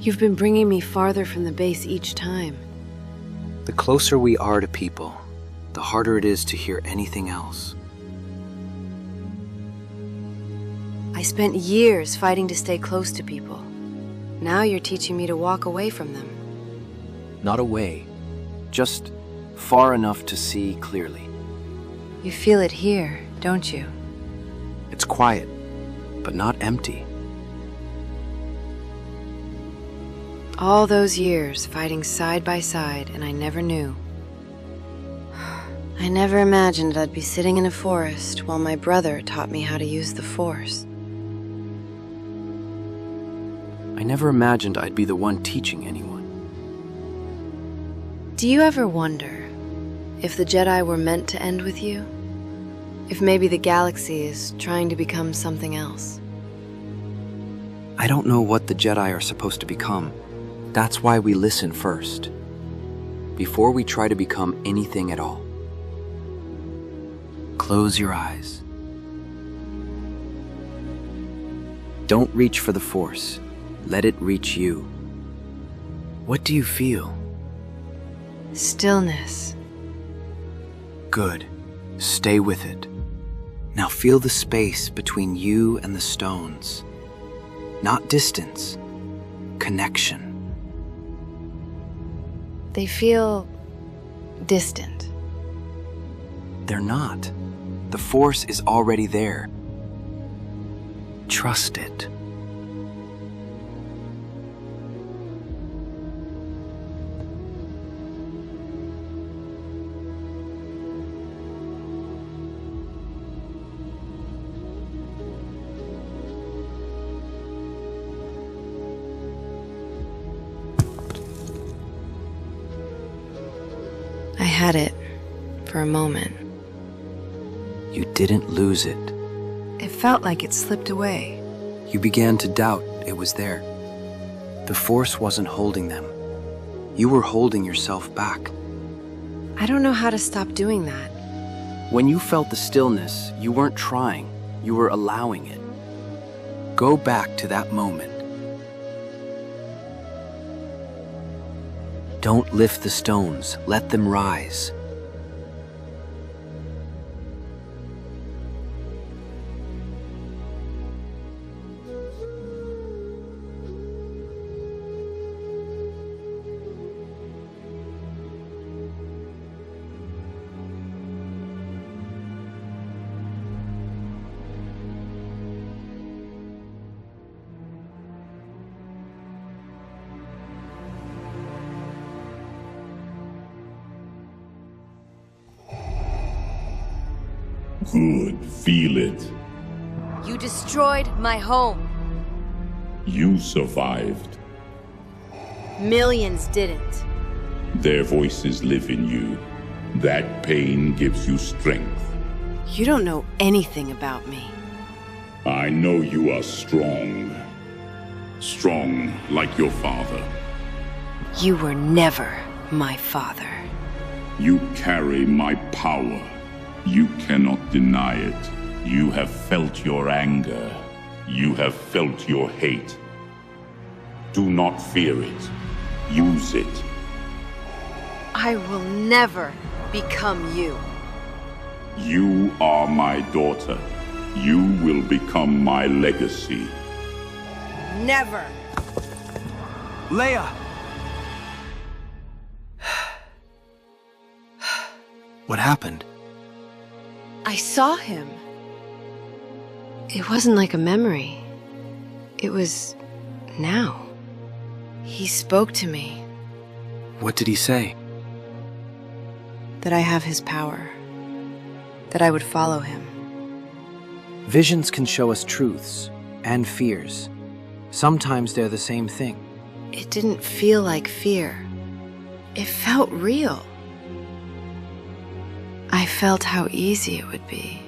You've been bringing me farther from the base each time. The closer we are to people, the harder it is to hear anything else. I spent years fighting to stay close to people. Now you're teaching me to walk away from them. Not away, just far enough to see clearly. You feel it here, don't you? It's quiet, but not empty. All those years fighting side by side, and I never knew. I never imagined I'd be sitting in a forest while my brother taught me how to use the Force. I never imagined I'd be the one teaching anyone. Do you ever wonder if the Jedi were meant to end with you? If maybe the galaxy is trying to become something else? I don't know what the Jedi are supposed to become. That's why we listen first, before we try to become anything at all. Close your eyes. Don't reach for the Force. Let it reach you. What do you feel? Stillness. Good. Stay with it. Now feel the space between you and the stones. Not distance, connection. They feel distant. They're not. The Force is already there. Trust it. I had it for a moment. You didn't lose it. It felt like it slipped away. You began to doubt it was there. The Force wasn't holding them. You were holding yourself back. I don't know how to stop doing that. When you felt the stillness, you weren't trying. You were allowing it. Go back to that moment. Don't lift the stones. Let them rise. Good, feel it. You destroyed my home. You survived. Millions didn't. Their voices live in you. That pain gives you strength. You don't know anything about me. I know you are strong. Strong like your father. You were never my father. You carry my power. You cannot deny it. You have felt your anger. You have felt your hate. Do not fear it. Use it. I will never become you. You are my daughter. You will become my legacy. Never. Leia! What happened? I saw him. It wasn't like a memory. It was now. He spoke to me. What did he say? That I have his power. That I would follow him. Visions can show us truths and fears. Sometimes they're the same thing. It didn't feel like fear. It felt real. I felt how easy it would be.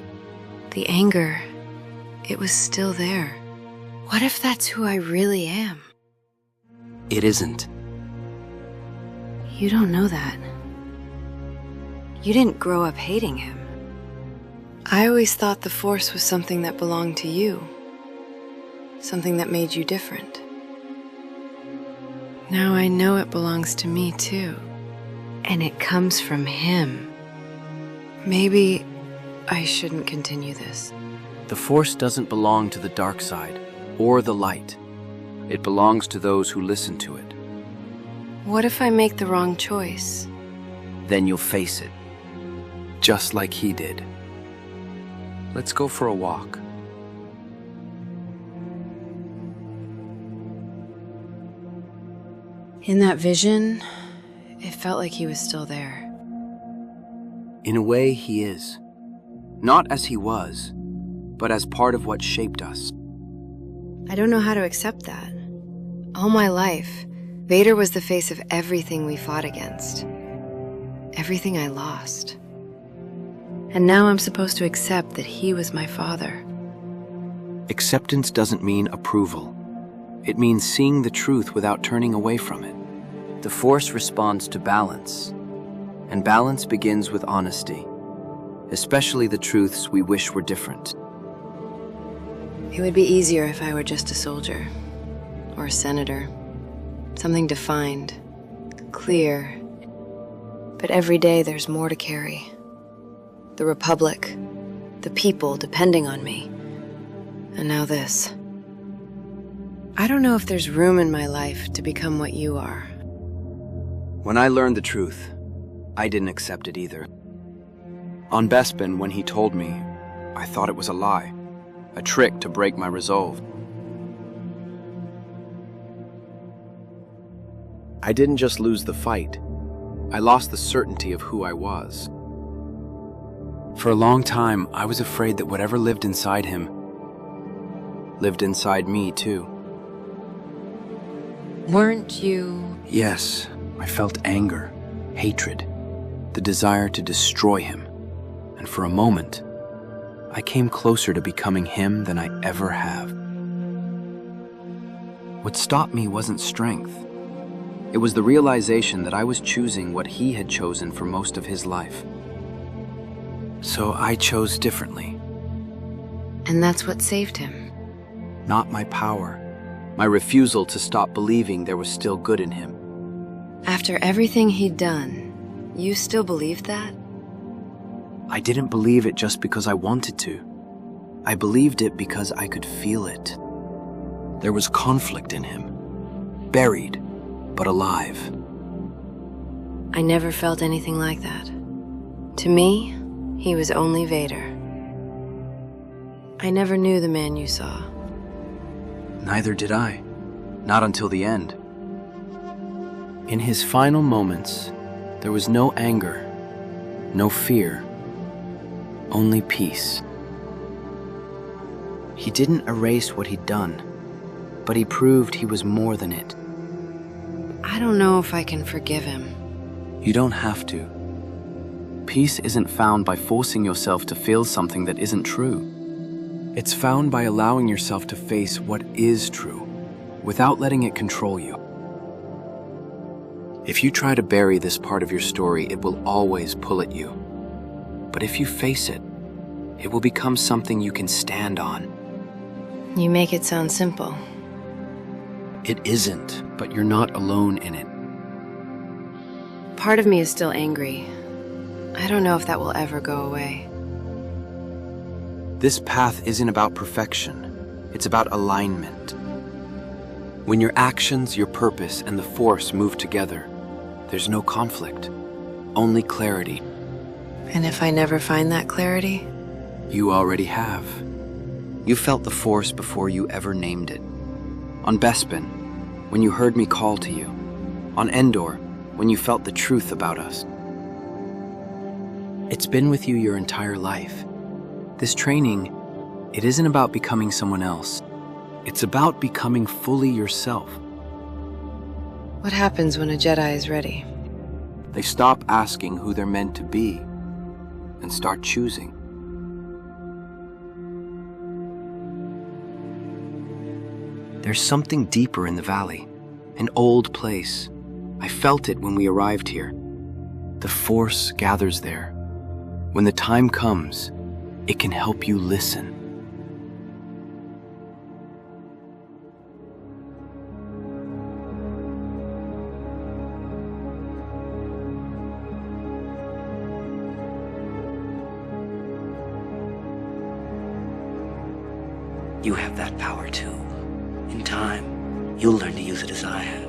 The anger, it was still there. What if that's who I really am? It isn't. You don't know that. You didn't grow up hating him. I always thought the Force was something that belonged to you. Something that made you different. Now I know it belongs to me too. And it comes from him. Maybe I shouldn't continue this. The Force doesn't belong to the dark side or the light. It belongs to those who listen to it. What if I make the wrong choice? Then you'll face it, just like he did. Let's go for a walk. In that vision, it felt like he was still there. In a way, he is. Not as he was, but as part of what shaped us. I don't know how to accept that. All my life, Vader was the face of everything we fought against. Everything I lost. And now I'm supposed to accept that he was my father. Acceptance doesn't mean approval. It means seeing the truth without turning away from it. The Force responds to balance, and balance begins with honesty, especially the truths we wish were different. It would be easier if I were just a soldier, or a senator. Something defined, clear. But every day there's more to carry. The Republic, the people depending on me. And now this. I don't know if there's room in my life to become what you are. When I learned the truth, I didn't accept it either. On Bespin, when he told me, I thought it was a lie, a trick to break my resolve. I didn't just lose the fight, I lost the certainty of who I was. For a long time, I was afraid that whatever lived inside him lived inside me too. Weren't you? Yes, I felt anger, hatred, the desire to destroy him. And for a moment, I came closer to becoming him than I ever have. What stopped me wasn't strength. It was the realization that I was choosing what he had chosen for most of his life. So I chose differently. And that's what saved him. Not my power, my refusal to stop believing there was still good in him. After everything he'd done, you still believed that? I didn't believe it just because I wanted to. I believed it because I could feel it. There was conflict in him, buried, but alive. I never felt anything like that. To me, he was only Vader. I never knew the man you saw. Neither did I. Not until the end. In his final moments, there was no anger, no fear, only peace. He didn't erase what he'd done, but he proved he was more than it. I don't know if I can forgive him. You don't have to. Peace isn't found by forcing yourself to feel something that isn't true. It's found by allowing yourself to face what is true, without letting it control you. If you try to bury this part of your story, it will always pull at you. But if you face it, it will become something you can stand on. You make it sound simple. It isn't, but you're not alone in it. Part of me is still angry. I don't know if that will ever go away. This path isn't about perfection. It's about alignment. When your actions, your purpose, and the Force move together, there's no conflict, only clarity. And if I never find that clarity? You already have. You felt the Force before you ever named it. On Bespin, when you heard me call to you. On Endor, when you felt the truth about us. It's been with you your entire life. This training, it isn't about becoming someone else. It's about becoming fully yourself. What happens when a Jedi is ready? They stop asking who they're meant to be and start choosing. There's something deeper in the valley, an old place. I felt it when we arrived here. The Force gathers there. When the time comes, it can help you listen. You have that power too. In time, you'll learn to use it as I have.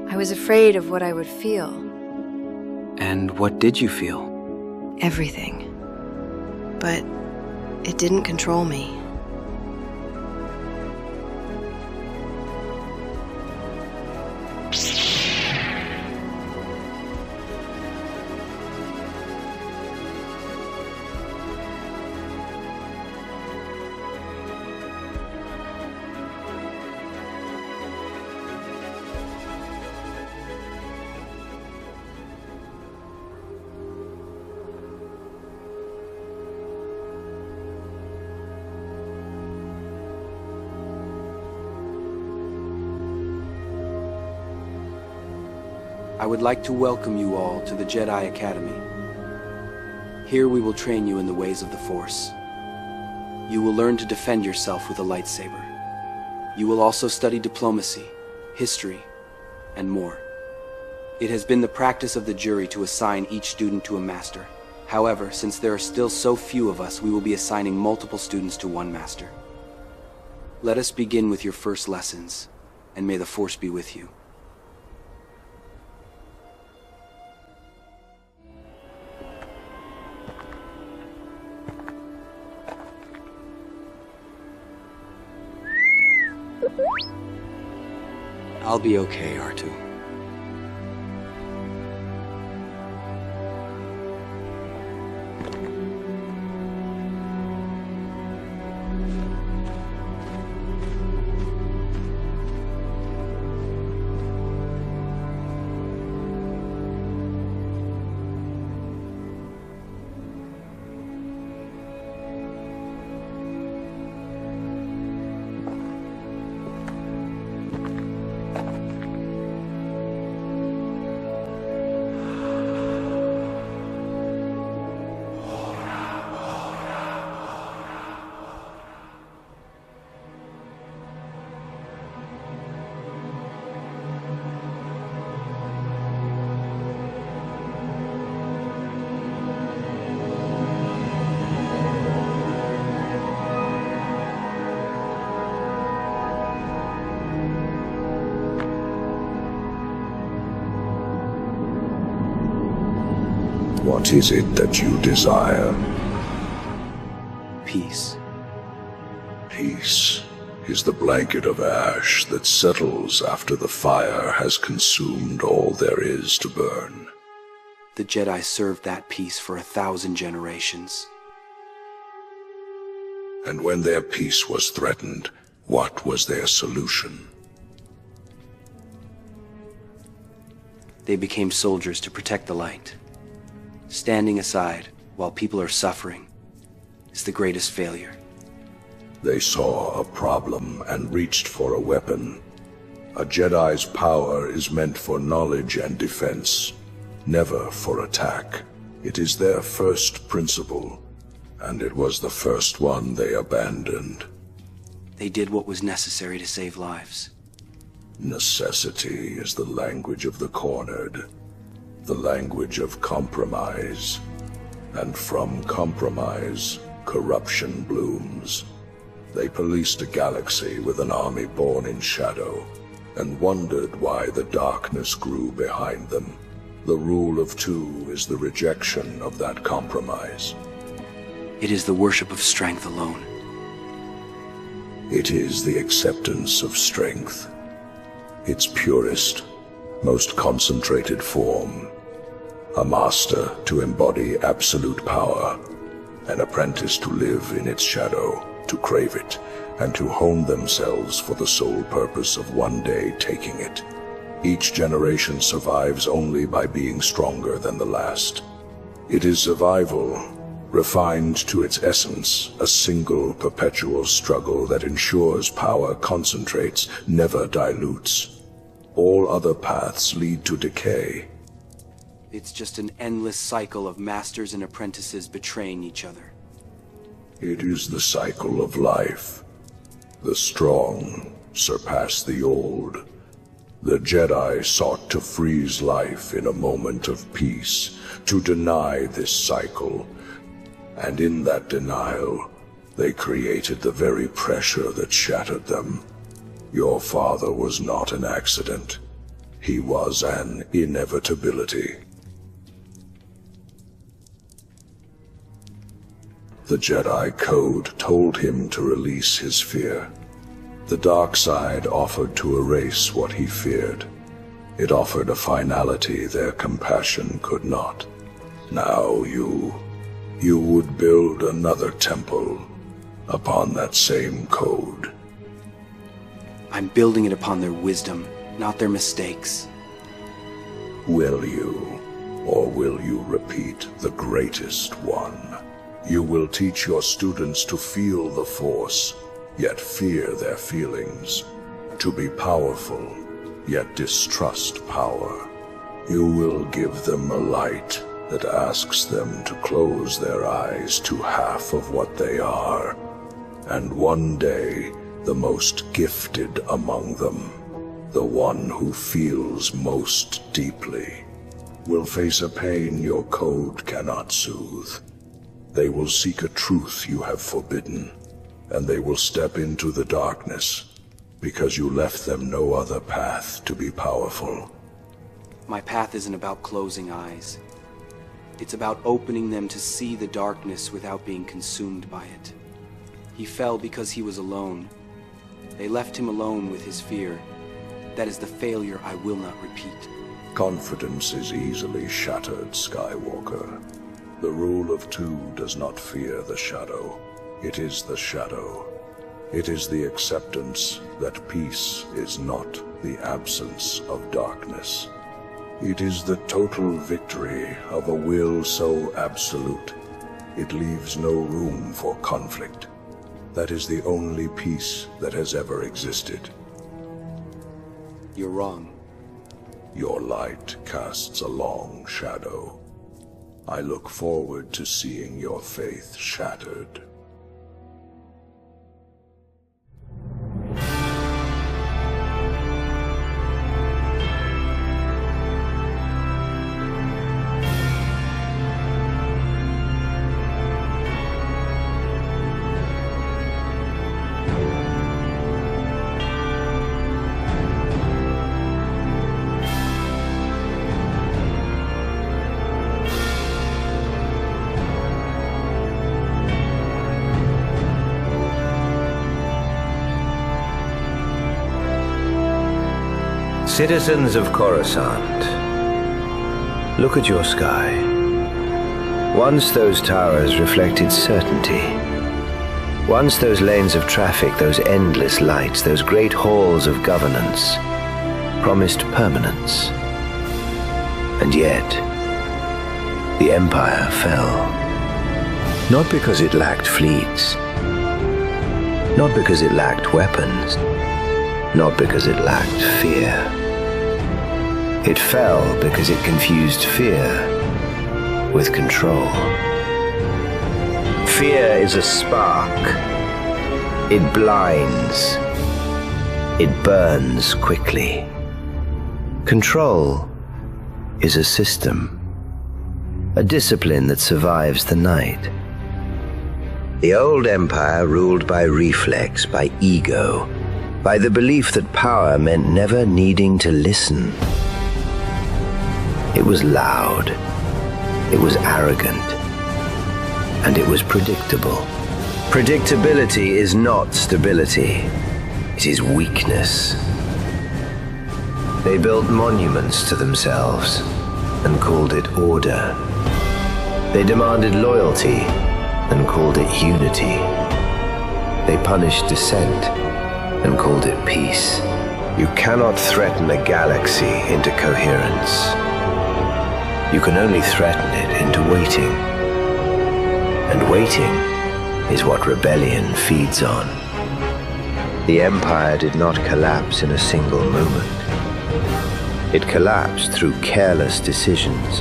I was afraid of what I would feel. And what did you feel? Everything. But it didn't control me. I would like to welcome you all to the Jedi Academy. Here we will train you in the ways of the Force. You will learn to defend yourself with a lightsaber. You will also study diplomacy, history, and more. It has been the practice of the jury to assign each student to a master. However, since there are still so few of us, we will be assigning multiple students to one master. Let us begin with your first lessons, and may the Force be with you. I'll be okay, R2. What is it that you desire? Peace. Peace is the blanket of ash that settles after the fire has consumed all there is to burn. The Jedi served that peace for 1,000 generations. And when their peace was threatened, what was their solution? They became soldiers to protect the light. Standing aside while people are suffering is the greatest failure. They saw a problem and reached for a weapon. A Jedi's power is meant for knowledge and defense, never for attack. It is their first principle, and it was the first one they abandoned. They did what was necessary to save lives. Necessity is the language of the cornered, the language of compromise. And from compromise, corruption blooms. They policed a galaxy with an army born in shadow, and wondered why the darkness grew behind them. The rule of two is the rejection of that compromise. It is the worship of strength alone. It is the acceptance of strength, its purest, most concentrated form. A master to embody absolute power, an apprentice to live in its shadow, to crave it, and to hone themselves for the sole purpose of one day taking it. Each generation survives only by being stronger than the last. It is survival, refined to its essence, a single perpetual struggle that ensures power concentrates, never dilutes. All other paths lead to decay. It's just an endless cycle of masters and apprentices betraying each other. It is the cycle of life. The strong surpass the old. The Jedi sought to freeze life in a moment of peace, to deny this cycle. And in that denial, they created the very pressure that shattered them. Your father was not an accident. He was an inevitability. The Jedi Code told him to release his fear. The dark side offered to erase what he feared. It offered a finality their compassion could not. Now you would build another temple upon that same code. I'm building it upon their wisdom, not their mistakes. Will you, or will you repeat the greatest one? You will teach your students to feel the Force, yet fear their feelings, to be powerful, yet distrust power. You will give them a light that asks them to close their eyes to half of what they are, and one day, the most gifted among them, the one who feels most deeply, will face a pain your code cannot soothe. They will seek a truth you have forbidden, and they will step into the darkness because you left them no other path to be powerful. My path isn't about closing eyes. It's about opening them to see the darkness without being consumed by it. He fell because he was alone. They left him alone with his fear. That is the failure I will not repeat. Confidence is easily shattered, Skywalker. The rule of two does not fear the shadow. It is the shadow. It is the acceptance that peace is not the absence of darkness. It is the total victory of a will so absolute, it leaves no room for conflict. That is the only peace that has ever existed. You're wrong. Your light casts a long shadow. I look forward to seeing your faith shattered. Citizens of Coruscant, look at your sky. Once those towers reflected certainty. Once those lanes of traffic, those endless lights, those great halls of governance promised permanence. And yet, the Empire fell. Not because it lacked fleets, not because it lacked weapons, not because it lacked fear. It fell because it confused fear with control. Fear is a spark. It blinds. It burns quickly. Control is a system, a discipline that survives the night. The old empire ruled by reflex, by ego, by the belief that power meant never needing to listen. It was loud, it was arrogant, and it was predictable. Predictability is not stability, it is weakness. They built monuments to themselves and called it order. They demanded loyalty and called it unity. They punished dissent and called it peace. You cannot threaten a galaxy into coherence. You can only threaten it into waiting. And waiting is what rebellion feeds on. The Empire did not collapse in a single moment. It collapsed through careless decisions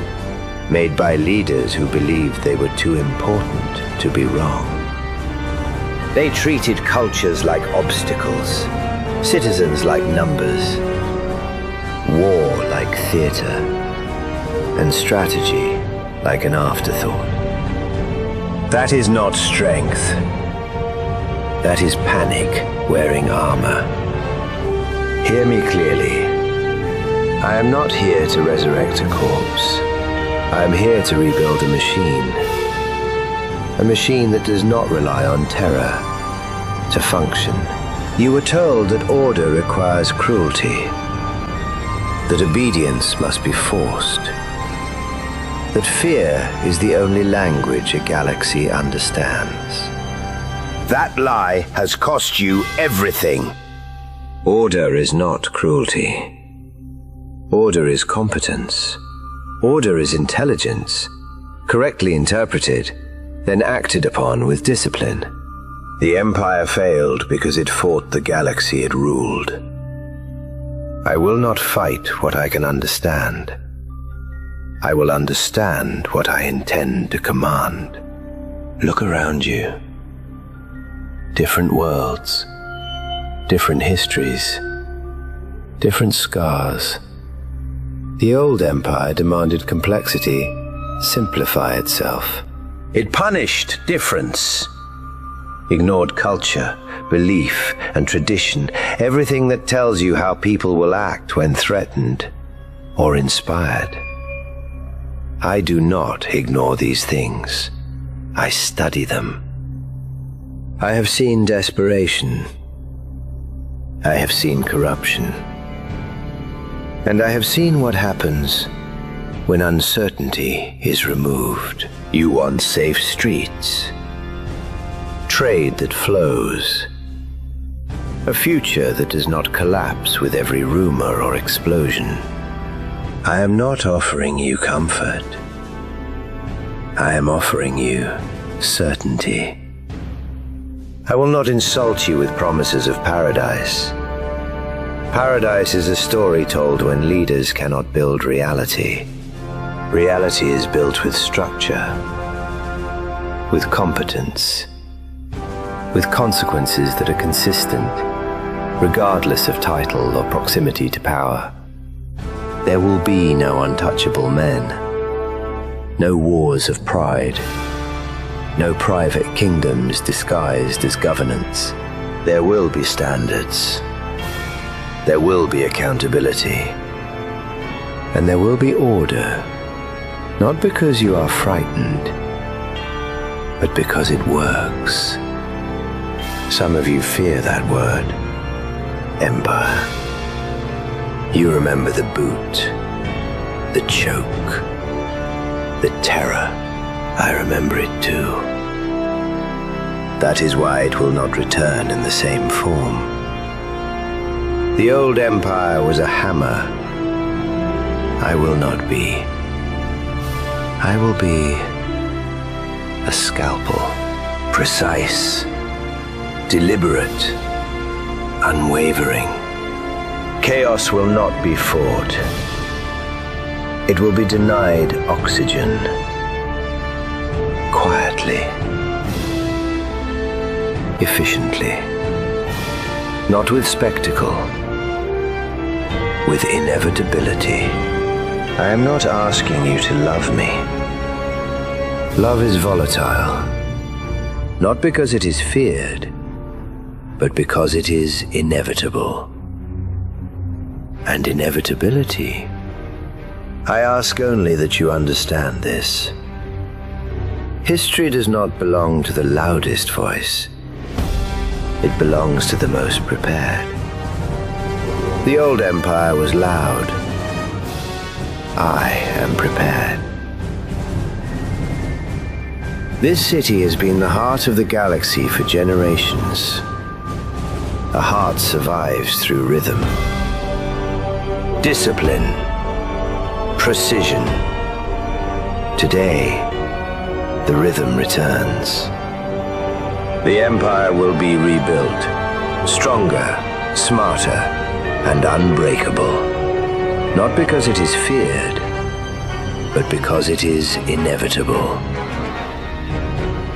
made by leaders who believed they were too important to be wrong. They treated cultures like obstacles, citizens like numbers, war like theater, and strategy like an afterthought. That is not strength. That is panic wearing armor. Hear me clearly. I am not here to resurrect a corpse. I am here to rebuild a machine. A machine that does not rely on terror to function. You were told that order requires cruelty, that obedience must be forced, that fear is the only language a galaxy understands. That lie has cost you everything. Order is not cruelty. Order is competence. Order is intelligence, correctly interpreted, then acted upon with discipline. The Empire failed because it fought the galaxy it ruled. I will not fight what I can understand. I will understand what I intend to command. Look around you. Different worlds, different histories, different scars. The old empire demanded complexity, simplify itself. It punished difference, ignored culture, belief, and tradition, everything that tells you how people will act when threatened or inspired. I do not ignore these things. I study them. I have seen desperation. I have seen corruption. And I have seen what happens when uncertainty is removed. You want safe streets, trade that flows, a future that does not collapse with every rumor or explosion. I am not offering you comfort. I am offering you certainty. I will not insult you with promises of paradise. Paradise is a story told when leaders cannot build reality. Reality is built with structure, with competence, with consequences that are consistent, regardless of title or proximity to power. There will be no untouchable men, no wars of pride, no private kingdoms disguised as governance. There will be standards. There will be accountability. And there will be order, not because you are frightened, but because it works. Some of you fear that word, Empire. You remember the boot, the choke, the terror. I remember it too. That is why it will not return in the same form. The old empire was a hammer. I will not be. I will be a scalpel, precise, deliberate, unwavering. Chaos will not be fought. It will be denied oxygen, quietly, efficiently, not with spectacle, with inevitability. I am not asking you to love me. Love is volatile, not because it is feared, but because it is inevitable. And inevitability, I ask only that you understand this. History does not belong to the loudest voice. It belongs to the most prepared. The old empire was loud. I am prepared. This city has been the heart of the galaxy for generations. A heart survives through rhythm. discipline, precision. Today, the rhythm returns. The Empire will be rebuilt, stronger, smarter, and unbreakable. Not because it is feared, but because it is inevitable.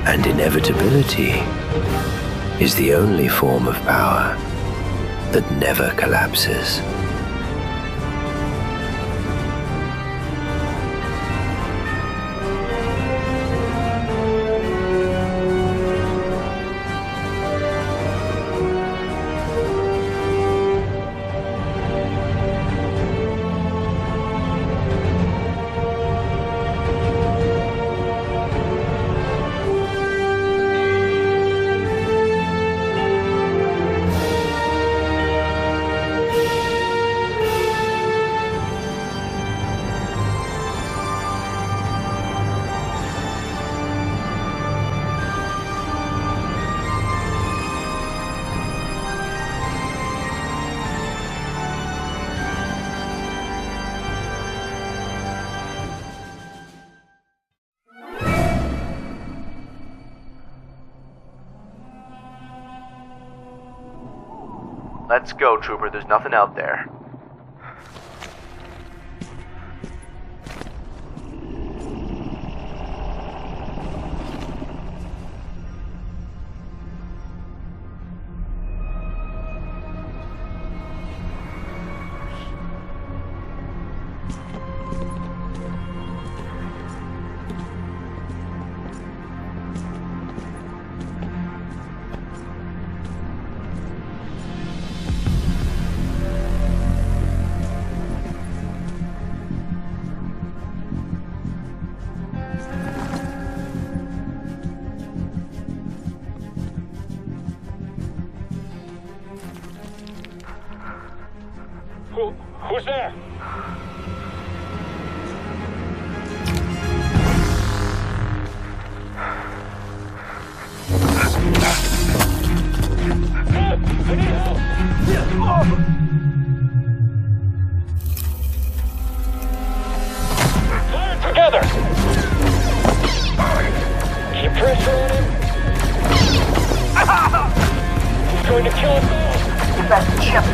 And inevitability is the only form of power that never collapses. Let's go, Trooper. There's nothing out there. Who's there? I need help! Fire together! Keep pressure on him. He's going to kill us all. Get back to the ship.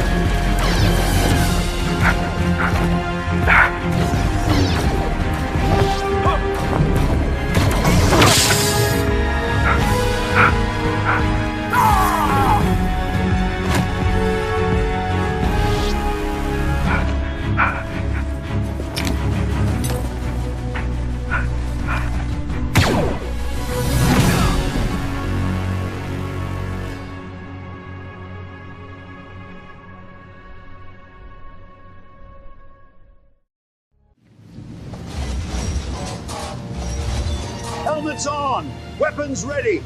Helmets on! Weapons ready!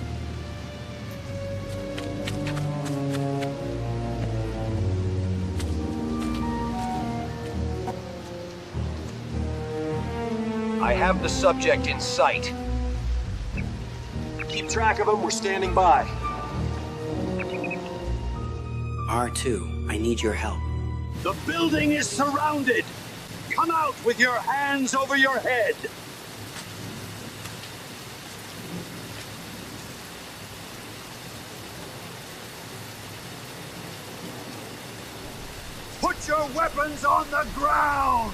I have the subject in sight. Keep track of him, we're standing by. R2, I need your help. The building is surrounded! Come out with your hands over your head! Put your weapons on the ground!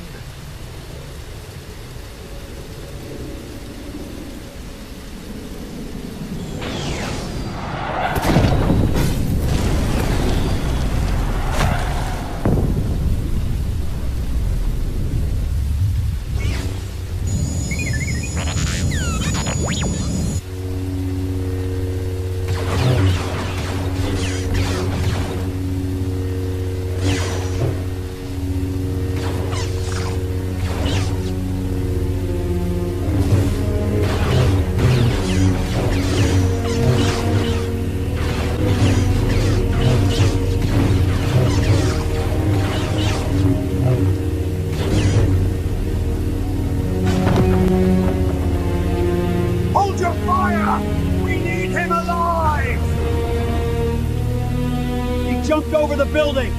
Jumped over the building!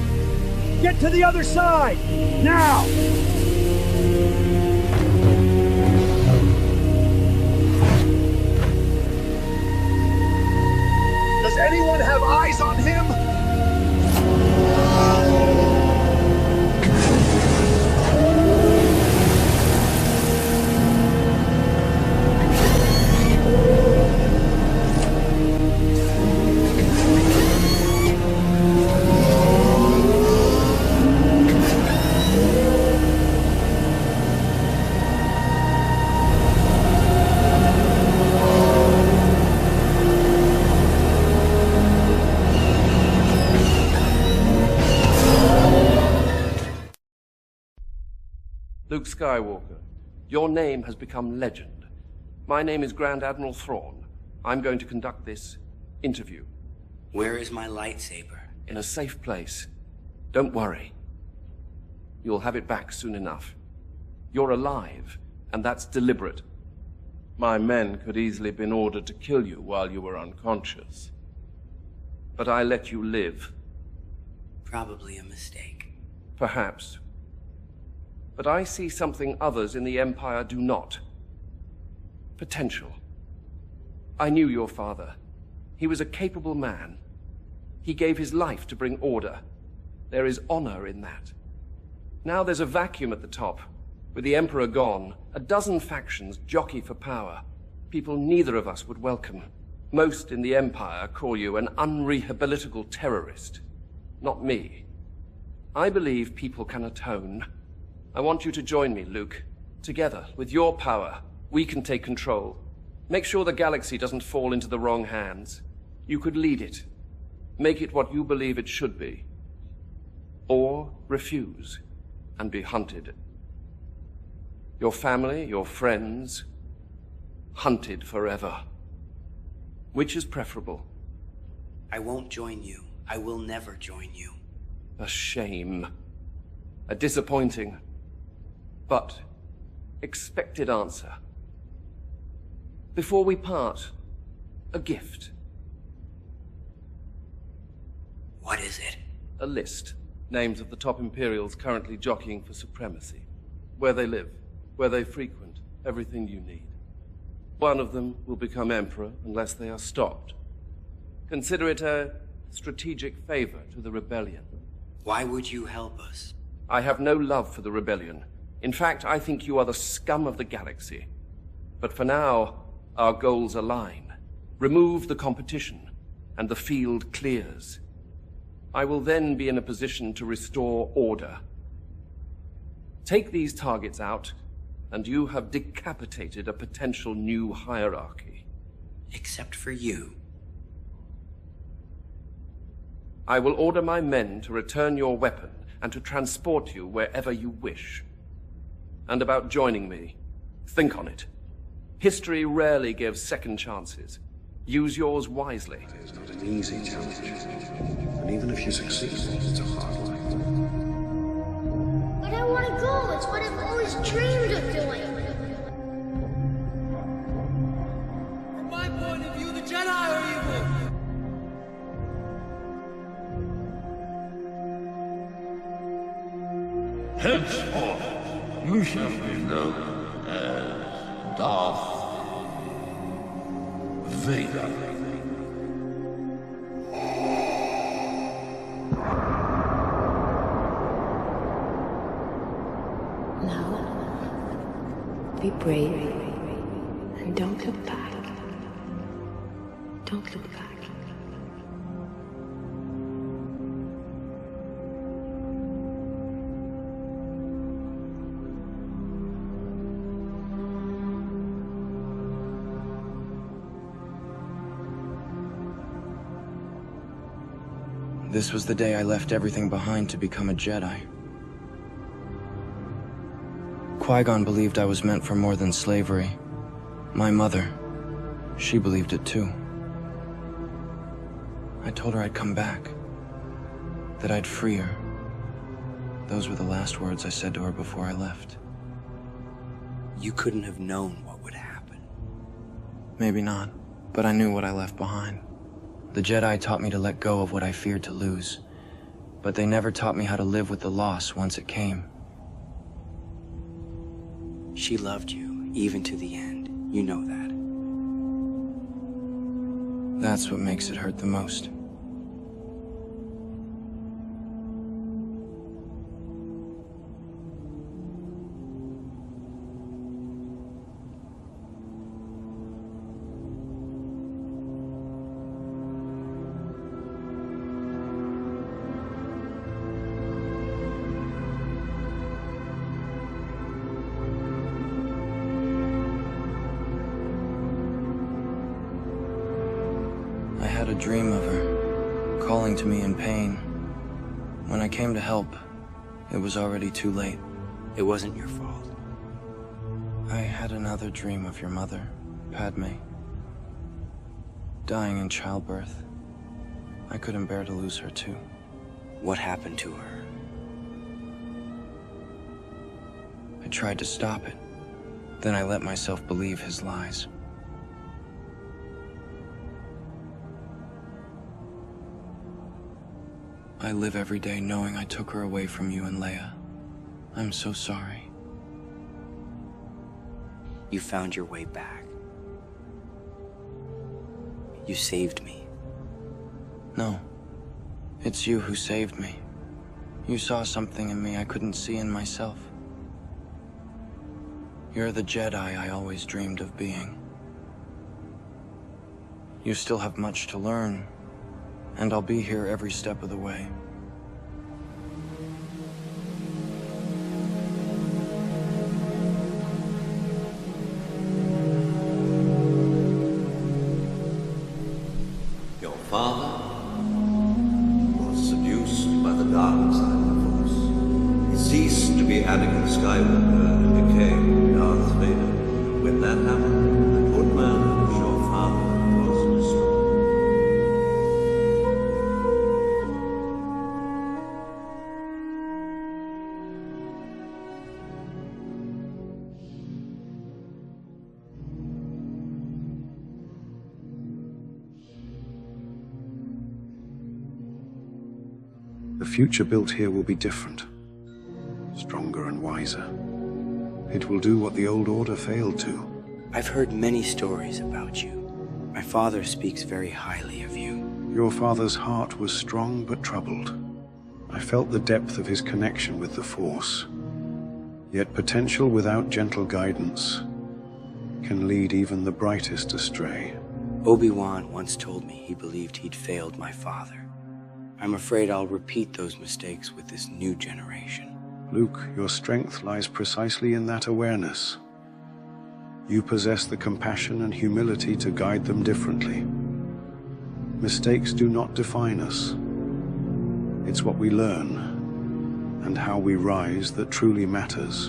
Get to the other side! Now! Does anyone have eyes on him? Luke Skywalker, your name has become legend. My name is Grand Admiral Thrawn. I'm going to conduct this interview. Where is my lightsaber? In a safe place. Don't worry. You'll have it back soon enough. You're alive, and that's deliberate. My men could easily have been ordered to kill you while you were unconscious. But I let you live. Probably a mistake. Perhaps. But I see something others in the Empire do not. Potential. I knew your father. He was a capable man. He gave his life to bring order. There is honor in that. Now there's a vacuum at the top. With the Emperor gone, a dozen factions jockey for power. People neither of us would welcome. Most in the Empire call you an unrehabilitable terrorist. Not me. I believe people can atone. I want you to join me, Luke. Together, with your power, we can take control. Make sure the galaxy doesn't fall into the wrong hands. You could lead it. Make it what you believe it should be. Or refuse and be hunted. Your family, your friends, hunted forever. Which is preferable? I won't join you. I will never join you. A shame. A disappointing, but expected answer. Before we part, a gift. What is it? A list. Names of the top Imperials currently jockeying for supremacy. Where they live, where they frequent, everything you need. One of them will become Emperor unless they are stopped. Consider it a strategic favor to the Rebellion. Why would you help us? I have no love for the Rebellion. In fact, I think you are the scum of the galaxy. But for now, our goals align. Remove the competition, and the field clears. I will then be in a position to restore order. Take these targets out, and you have decapitated a potential new hierarchy. Except for you. I will order my men to return your weapon and to transport you wherever you wish. And about joining me, think on it. History rarely gives second chances. Use yours wisely. It's not an easy challenge. And even if you succeed, it's a hard life. But I want to go. It's what I've always dreamed of doing. From my point of view, the Jedi are evil. Henceforth, you shall be known as Darth Vader. Now, be brave and don't look back. Don't look back. This was the day I left everything behind to become a Jedi. Qui-Gon believed I was meant for more than slavery. My mother, she believed it too. I told her I'd come back, that I'd free her. Those were the last words I said to her before I left. You couldn't have known what would happen. Maybe not, but I knew what I left behind. The Jedi taught me to let go of what I feared to lose, But they never taught me how to live with the loss once it came. She loved you, even to the end. You know that. That's what makes it hurt the most. I had a dream of her, calling to me in pain. When I came to help, it was already too late. It wasn't your fault. I had another dream of your mother, Padme, dying in childbirth. I couldn't bear to lose her too. What happened to her? I tried to stop it. Then I let myself believe his lies. I live every day knowing I took her away from you and Leia. I'm so sorry. You found your way back. You saved me. No. It's you who saved me. You saw something in me I couldn't see in myself. You're the Jedi I always dreamed of being. You still have much to learn, and I'll be here every step of the way. Your father was seduced by the dark side of the Force. He ceased to be Anakin Skywalker and became Darth Vader. When that happened, the good man who was your father was destroyed. The future built here will be different, stronger and wiser. It will do what the old order failed to. I've heard many stories about you. My father speaks very highly of you. Your father's heart was strong but troubled. I felt the depth of his connection with the Force. Yet potential without gentle guidance can lead even the brightest astray. Obi-Wan once told me he believed he'd failed my father. I'm afraid I'll repeat those mistakes with this new generation. Luke, your strength lies precisely in that awareness. You possess the compassion and humility to guide them differently. Mistakes do not define us. It's what we learn and how we rise that truly matters.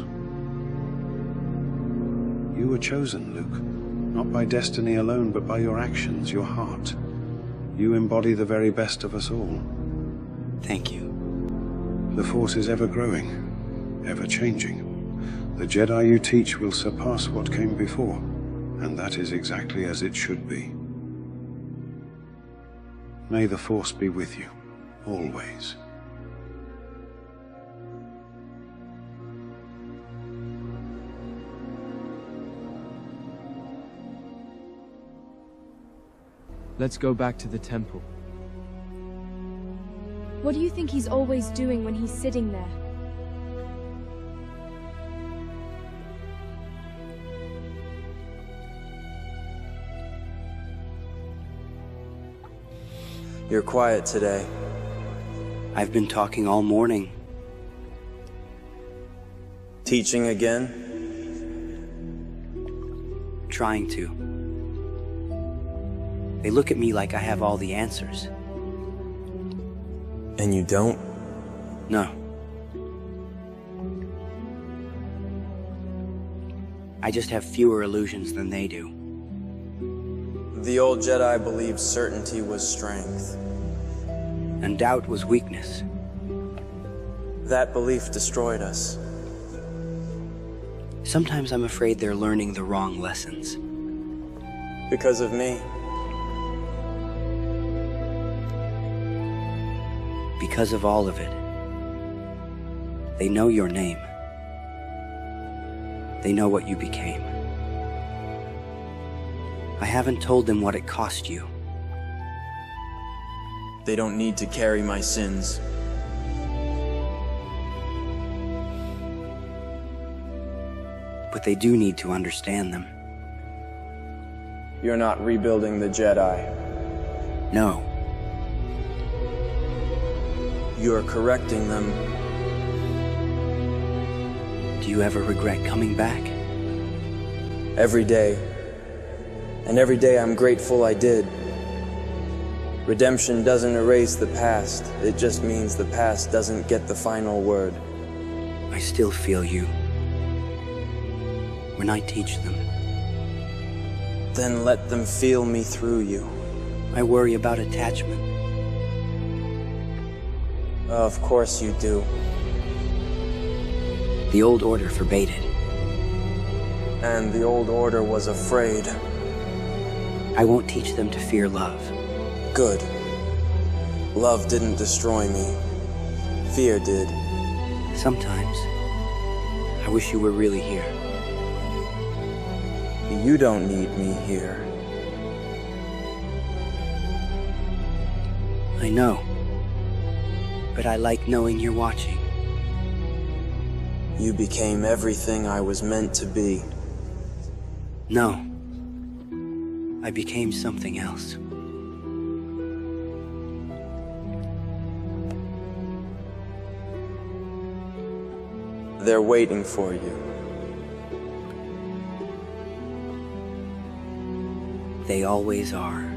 You were chosen, Luke, not by destiny alone, but by your actions, your heart. You embody the very best of us all. Thank you. The Force is ever growing, ever changing. The Jedi you teach will surpass what came before, and that is exactly as it should be. May the Force be with you, always. Let's go back to the temple. What do you think he's always doing when he's sitting there? You're quiet today. I've been talking all morning. Teaching again? Trying to. They look at me like I have all the answers. And you don't? No. I just have fewer illusions than they do. The old Jedi believed certainty was strength. And doubt was weakness. That belief destroyed us. Sometimes I'm afraid they're learning the wrong lessons. Because of me. Because of all of it, they know your name. They know what you became. I haven't told them what it cost you. They don't need to carry my sins. But they do need to understand them. You're not rebuilding the Jedi. No. You're correcting them. Do you ever regret coming back? Every day. And every day I'm grateful I did. Redemption doesn't erase the past. It just means the past doesn't get the final word. I still feel you. When I teach them. Then let them feel me through you. I worry about attachment. Of course you do. The old order forbade it. And the old order was afraid. I won't teach them to fear love. Good. Love didn't destroy me. Fear did. Sometimes, I wish you were really here. You don't need me here. I know. But I like knowing you're watching. You became everything I was meant to be. No. I became something else. They're waiting for you. They always are.